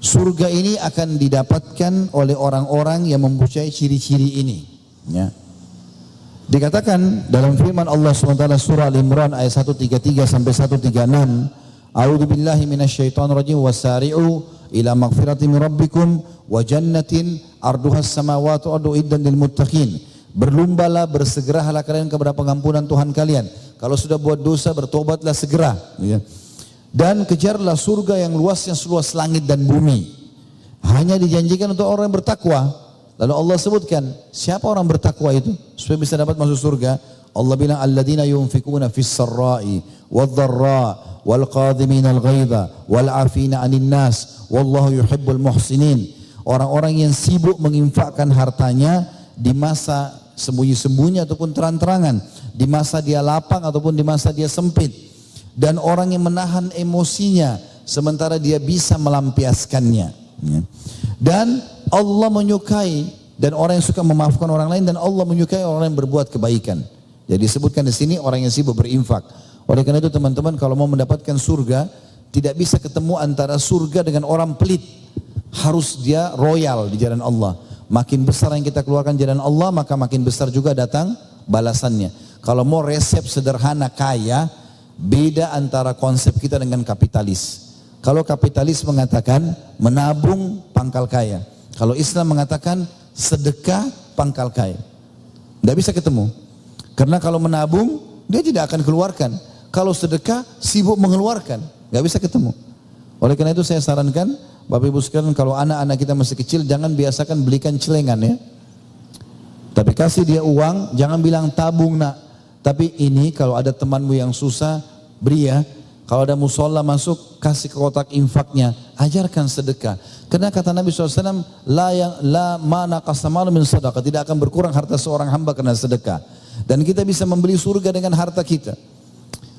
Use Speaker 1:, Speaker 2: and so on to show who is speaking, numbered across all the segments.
Speaker 1: Surga ini akan didapatkan oleh orang-orang yang mempunyai ciri-ciri ini. Ya. Dikatakan dalam firman Allah SWT surah Al-Imran ayat 133 sampai 136, A'udzu billahi minasyaitonir rajim wasari'u ila magfiratin min rabbikum wa jannatin arduhas samawati wal ardu iddan lil muttaqin. Berlombalah, bersegeralah kalian kepada pengampunan Tuhan kalian. Kalau sudah buat dosa, bertobatlah segera. Ya. Dan kejarlah surga yang luasnya seluas langit dan bumi. Hanya dijanjikan untuk orang yang bertakwa. Lalu Allah sebutkan, siapa orang bertakwa itu? Supaya bisa dapat masuk surga. Allah bilang, alladzina yunfikuna fis sarra'i wadh-dharra wal qadhimina al-ghaidha wal 'afina 'anil nas wallahu yuhibbul muhsinin. Orang-orang yang sibuk menginfakkan hartanya di masa sembunyi-sembunyi ataupun terang-terangan, di masa dia lapang ataupun di masa dia sempit. Dan orang yang menahan emosinya sementara dia bisa melampiaskannya. Dan Allah menyukai, dan orang yang suka memaafkan orang lain, dan Allah menyukai orang yang berbuat kebaikan. Jadi disebutkan di sini orang yang sibuk berinfak. Oleh karena itu teman-teman, kalau mau mendapatkan surga, tidak bisa ketemu antara surga dengan orang pelit. Harus dia royal di jalan Allah. Makin besar yang kita keluarkan jalan Allah, maka makin besar juga datang balasannya. Kalau mau resep sederhana kaya, beda antara konsep kita dengan kapitalis. Kalau kapitalis mengatakan menabung pangkal kaya. Kalau Islam mengatakan sedekah pangkal kaya. Tidak bisa ketemu. Karena kalau menabung, dia tidak akan keluarkan. Kalau sedekah, sibuk mengeluarkan. Tidak bisa ketemu. Oleh karena itu saya sarankan, Bapak Ibu sekalian, kalau anak-anak kita masih kecil, jangan biasakan belikan celengan ya. Tapi kasih dia uang, jangan bilang tabung nak. Tapi ini kalau ada temanmu yang susah, beri ya. Kalau ada musola masuk, kasih ke kotak infaknya. Ajarkan sedekah. Karena kata Nabi SAW, la mana qasamalu min sadaqah. Tidak akan berkurang harta seorang hamba karena sedekah. Dan kita bisa membeli surga dengan harta kita.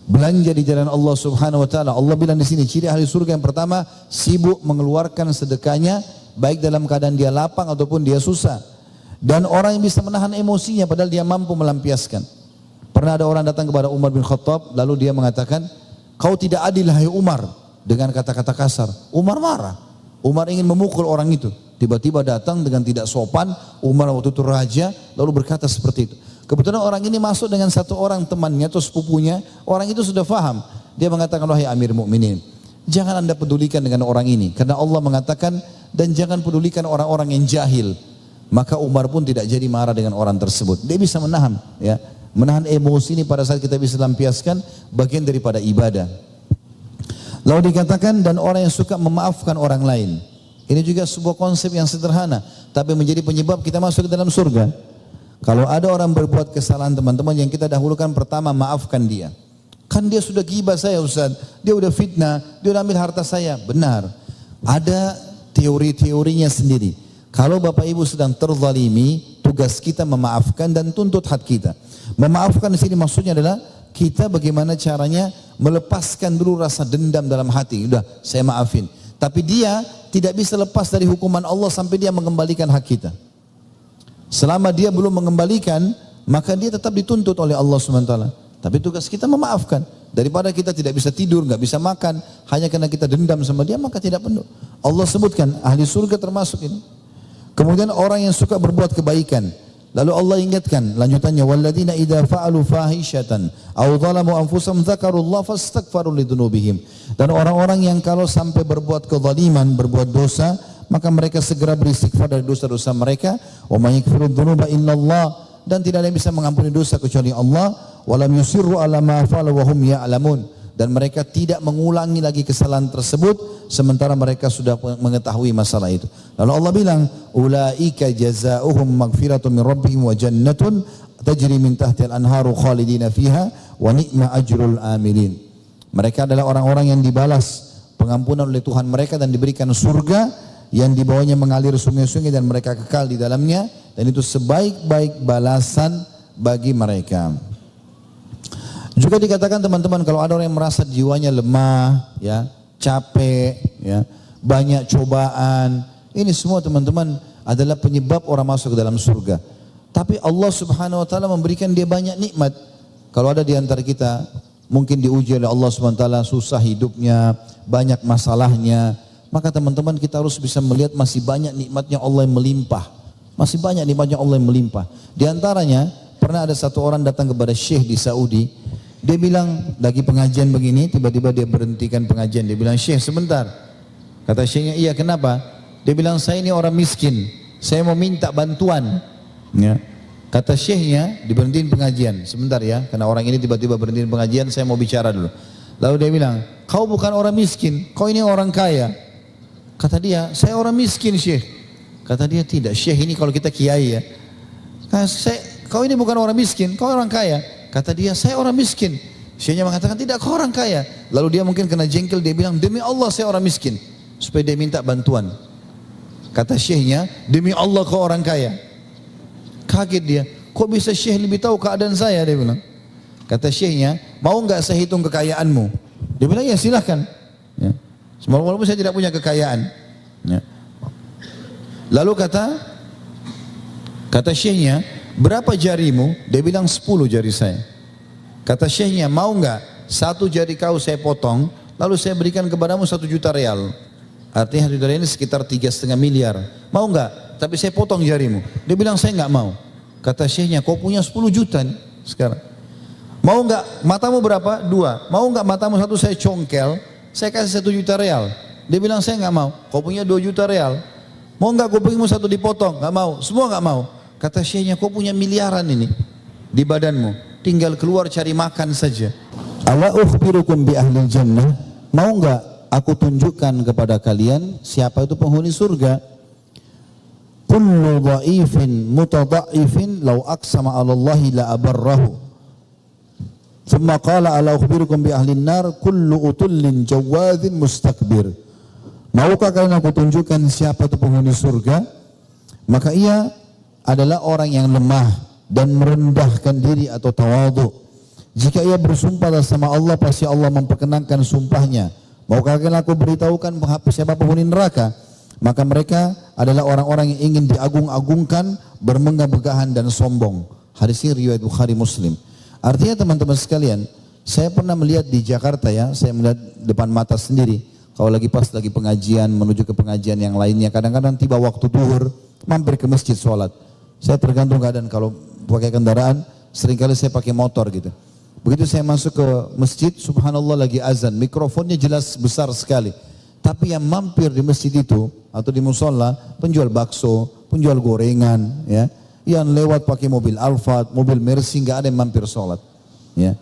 Speaker 1: Belanja di jalan Allah Subhanahu Wa Taala. Allah bilang di sini, ciri ahli surga yang pertama, sibuk mengeluarkan sedekahnya, baik dalam keadaan dia lapang ataupun dia susah. Dan orang yang bisa menahan emosinya, padahal dia mampu melampiaskan. Pernah ada orang datang kepada Umar bin Khattab, lalu dia mengatakan, kau tidak adil hai Umar, dengan kata-kata kasar. Umar marah. Umar ingin memukul orang itu. Tiba-tiba datang dengan tidak sopan, Umar waktu itu raja, lalu berkata seperti itu. Kebetulan orang ini masuk dengan satu orang temannya atau sepupunya, orang itu sudah faham. Dia mengatakan, wahai Amir Mukminin, jangan anda pedulikan dengan orang ini. Karena Allah mengatakan, dan jangan pedulikan orang-orang yang jahil. Maka Umar pun tidak jadi marah dengan orang tersebut. Dia bisa menahan, ya. Menahan emosi ini pada saat kita bisa lampiaskan bagian daripada ibadah. Lalu dikatakan dan orang yang suka memaafkan orang lain. Ini juga sebuah konsep yang sederhana, tapi menjadi penyebab kita masuk ke dalam surga. Kalau ada orang berbuat kesalahan teman-teman, yang kita dahulukan pertama maafkan dia. Kan dia sudah ghibah saya Ustaz, dia udah fitnah, dia udah ambil harta saya. Benar, ada teori-teorinya sendiri. Kalau Bapak Ibu sedang terzalimi, tugas kita memaafkan dan tuntut hak kita. Memaafkan di sini maksudnya adalah kita bagaimana caranya melepaskan dulu rasa dendam dalam hati. Udah, saya maafin. Tapi dia tidak bisa lepas dari hukuman Allah sampai dia mengembalikan hak kita. Selama dia belum mengembalikan, maka dia tetap dituntut oleh Allah SWT. Tapi tugas kita memaafkan. Daripada kita tidak bisa tidur, nggak bisa makan, hanya karena kita dendam sama dia, maka tidak penuh. Allah sebutkan ahli surga termasuk ini. Kemudian orang yang suka berbuat kebaikan. Lalu Allah ingatkan lanjutannya, walladzina idza fa'alu fahishatan aw zalamu anfusahum dzakarullaha fastaghfaru lidzunubihim. Dan orang-orang yang kalau sampai berbuat kezaliman, berbuat dosa, maka mereka segera beristighfar dari dosa-dosa mereka. Wa may yaghfiru dzunuba illallah, dan tidak ada yang bisa mengampuni dosa kecuali Allah. Walam yusirru ala ma fa'alu wa hum ya'lamun, dan mereka tidak mengulangi lagi kesalahan tersebut sementara mereka sudah mengetahui masalah itu. Lalu Allah bilang, ulaika jazaohum maghfiratun min rabbihim wa jannatun tajri min tahtiha al-anharu khalidina fiha wa ni'ma ajrul amilin. Mereka adalah orang-orang yang dibalas pengampunan oleh Tuhan mereka dan diberikan surga yang di bawahnya mengalir sungai-sungai dan mereka kekal di dalamnya, dan itu sebaik-baik balasan bagi mereka. Juga dikatakan teman-teman, kalau ada orang yang merasa jiwanya lemah, ya, capek, ya, banyak cobaan, ini semua teman-teman adalah penyebab orang masuk ke dalam surga. Tapi Allah Subhanahu Wa Taala memberikan dia banyak nikmat. Kalau ada di antara kita mungkin diuji oleh Allah Subhanahu Wa Taala, susah hidupnya, banyak masalahnya, maka teman-teman kita harus bisa melihat masih banyak nikmatnya Allah yang melimpah. Masih banyak nikmatnya Allah yang melimpah. Di antaranya, pernah ada satu orang datang kepada Syekh di Saudi. Dia bilang, lagi pengajian begini, tiba-tiba dia berhentikan pengajian. Dia bilang, Syekh sebentar. Kata Syekhnya, iya kenapa? Dia bilang, saya ini orang miskin. Saya mau minta bantuan. Ya. Kata Syekhnya, diberhentiin pengajian. Sebentar ya, karena orang ini tiba-tiba berhentiin pengajian, saya mau bicara dulu. Lalu dia bilang, kau bukan orang miskin, kau ini orang kaya. Kata dia, saya orang miskin Syekh. Kata dia, tidak, Syekh ini kalau kita kiai ya. Kau ini bukan orang miskin, kau orang kaya. Kata dia, saya orang miskin. Syekhnya mengatakan, tidak, kau orang kaya. Lalu dia mungkin kena jengkel, dia bilang, demi Allah saya orang miskin. Supaya dia minta bantuan. Kata Syekhnya, demi Allah kau orang kaya. Kaget dia, kok bisa Syekh lebih tahu keadaan saya, dia bilang. Kata Syekhnya, mau nggak saya hitung kekayaanmu? Dia bilang, ya silahkan. Ya. Walaupun saya tidak punya kekayaan. Ya. Lalu kata Syekhnya, berapa jarimu? Dia bilang 10 jari saya. Kata Syekhnya, mau nggak 1 jari kau saya potong, lalu saya berikan kepadamu 1 juta real. Artinya 1 juta real ini sekitar 3,5 miliar. Mau nggak? Tapi saya potong jarimu. Dia bilang, saya nggak mau. Kata Syekhnya, kau punya 10 juta nih sekarang. Mau nggak matamu berapa? 2. Mau nggak matamu 1 saya congkel, saya kasih 1 juta real. Dia bilang, saya nggak mau. Kau punya 2 juta real. Mau nggak kupingmu 1 dipotong? Nggak mau. Semua nggak mau. Kata Syekhnya, kau punya miliaran ini di badanmu. Tinggal keluar cari makan saja. Ala ukhbirukum bi ahli jannah. Mau nggak aku tunjukkan kepada kalian siapa itu penghuni surga? Kullu dha'ifin mutadha'ifin law aqsama 'ala Allahi la abarrahu. Thumma qala ala ukhbirukum bi ahli an-nar kullu utullin jawadhin mustakbir. Maukah kalian aku tunjukkan siapa itu penghuni surga? Maka ia adalah orang yang lemah dan merendahkan diri atau tawadhu. Jika ia bersumpah sama Allah, pasti Allah memperkenankan sumpahnya. Maukah kalian aku beritahukan siapa penghuni neraka? Maka mereka adalah orang-orang yang ingin diagung-agungkan, bermegah-megahan dan sombong. Hadis ini riwayat Bukhari Muslim. Artinya teman-teman sekalian, saya pernah melihat di Jakarta ya, saya melihat depan mata sendiri. Kalau lagi pengajian, menuju ke pengajian yang lainnya, kadang-kadang tiba waktu duhur, mampir ke masjid sholat. Saya tergantung keadaan, kalau pakai kendaraan, seringkali saya pakai motor gitu. Begitu saya masuk ke masjid, subhanallah lagi azan, mikrofonnya jelas besar sekali. Tapi yang mampir di masjid itu, atau di musola, penjual bakso, penjual gorengan, ya, yang lewat pakai mobil Alphard, mobil Mercy, nggak ada yang mampir sholat. Ya.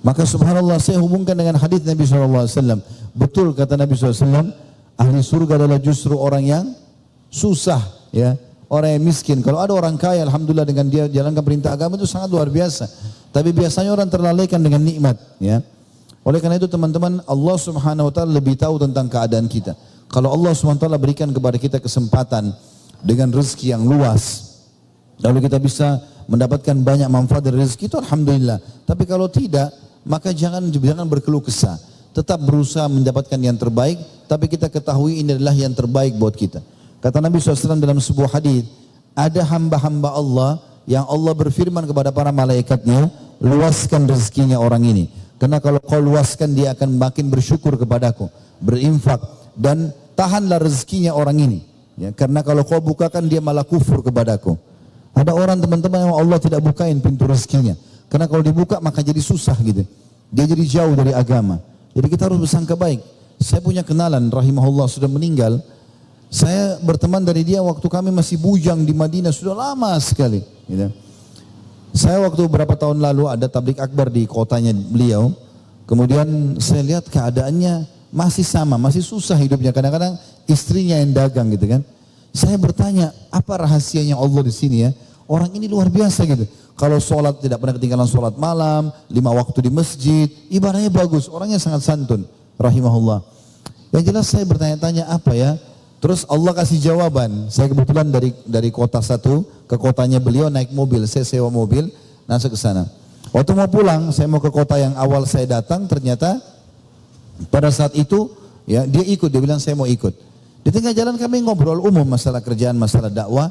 Speaker 1: Maka subhanallah saya hubungkan dengan hadis Nabi SAW. Betul kata Nabi SAW, ahli surga adalah justru orang yang susah, ya, orang yang miskin. Kalau ada orang kaya, alhamdulillah dengan dia jalankan perintah agama itu sangat luar biasa. Tapi biasanya orang terlalaikan dengan nikmat. Ya. Oleh karena itu teman-teman, Allah Subhanahu Wa Taala lebih tahu tentang keadaan kita. Kalau Allah Subhanahu Wa Taala berikan kepada kita kesempatan dengan rezeki yang luas, lalu kita bisa mendapatkan banyak manfaat dari rezeki itu, alhamdulillah. Tapi kalau tidak, maka jangan berkeluh kesah. Tetap berusaha mendapatkan yang terbaik, tapi kita ketahui ini adalah yang terbaik buat kita. Kata Nabi SAW dalam sebuah hadis, ada hamba-hamba Allah yang Allah berfirman kepada para malaikatnya, luaskan rezekinya orang ini. Karena kalau kau luaskan, dia akan makin bersyukur kepadaku, berinfak, dan tahanlah rezekinya orang ini. Ya, karena kalau kau bukakan, dia malah kufur kepadaku. Ada orang teman-teman yang Allah tidak bukain pintu rezekinya. Karena kalau dibuka maka jadi susah gitu. Dia jadi jauh dari agama. Jadi kita harus bersangka baik. Saya punya kenalan, rahimahullah, sudah meninggal. Saya berteman dari dia waktu kami masih bujang di Madinah, sudah lama sekali. Gitu. Saya waktu beberapa tahun lalu ada tablik akbar di kotanya beliau. Kemudian saya lihat keadaannya masih sama, masih susah hidupnya. Kadang-kadang istrinya yang dagang gitu kan. Saya bertanya, apa rahasianya Allah di sini ya? Orang ini luar biasa gitu. Kalau sholat tidak pernah ketinggalan sholat malam, 5 waktu di masjid, ibadahnya bagus, orangnya sangat santun, rahimahullah. Yang jelas saya bertanya-tanya apa ya? Terus Allah kasih jawaban. Saya kebetulan dari kota satu ke kotanya beliau naik mobil, saya sewa mobil, masuk ke sana. Waktu mau pulang, saya mau ke kota yang awal saya datang, ternyata pada saat itu ya dia ikut, dia bilang saya mau ikut. Di tengah jalan kami ngobrol umum masalah kerjaan, masalah dakwah.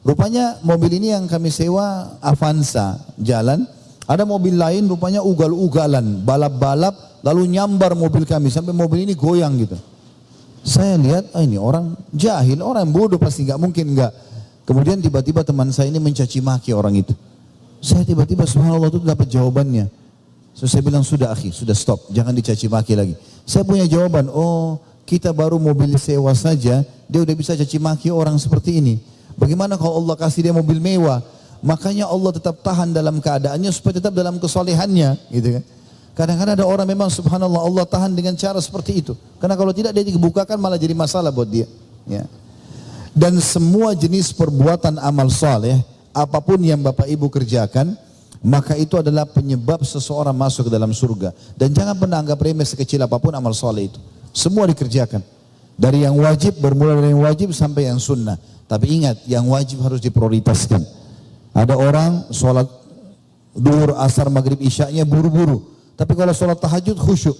Speaker 1: Rupanya mobil ini yang kami sewa Avanza jalan, ada mobil lain rupanya ugal-ugalan, balap-balap, lalu nyambar mobil kami sampai mobil ini goyang gitu. Saya lihat, ini orang jahil, orang bodoh pasti nggak mungkin nggak. Kemudian tiba-tiba teman saya ini mencaci maki orang itu. Saya tiba-tiba subhanallah itu dapat jawabannya. So, saya bilang sudah akhi, sudah stop, jangan dicaci maki lagi. Saya punya jawaban, oh kita baru mobil sewa saja, dia udah bisa caci maki orang seperti ini. Bagaimana kalau Allah kasih dia mobil mewah? Makanya Allah tetap tahan dalam keadaannya supaya tetap dalam kesolehannya, gitu kan. Kadang-kadang ada orang memang subhanallah Allah tahan dengan cara seperti itu. Karena kalau tidak dia dibukakan malah jadi masalah buat dia. Ya. Dan semua jenis perbuatan amal saleh, apapun yang Bapak Ibu kerjakan, maka itu adalah penyebab seseorang masuk ke dalam surga. Dan jangan pernah anggap remeh sekecil apapun amal saleh itu. Semua dikerjakan. Dari yang wajib, bermula dari yang wajib sampai yang sunnah. Tapi ingat, yang wajib harus diprioritaskan. Ada orang sholat duhur, asar, maghrib, isya'nya buru-buru. Tapi kalau sholat tahajud khusyuk.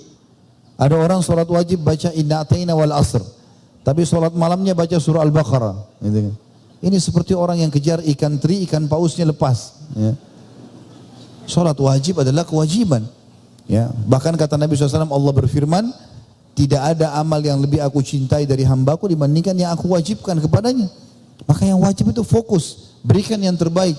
Speaker 1: Ada orang sholat wajib baca inna atayna wal asr. Tapi sholat malamnya baca surah Al-Baqarah. Ini seperti orang yang kejar ikan teri, ikan pausnya lepas. Ya. Sholat wajib adalah kewajiban. Ya. Bahkan kata Nabi SAW, Allah berfirman, tidak ada amal yang lebih aku cintai dari hambaku dibandingkan yang aku wajibkan kepadanya. Maka yang wajib itu fokus, berikan yang terbaik.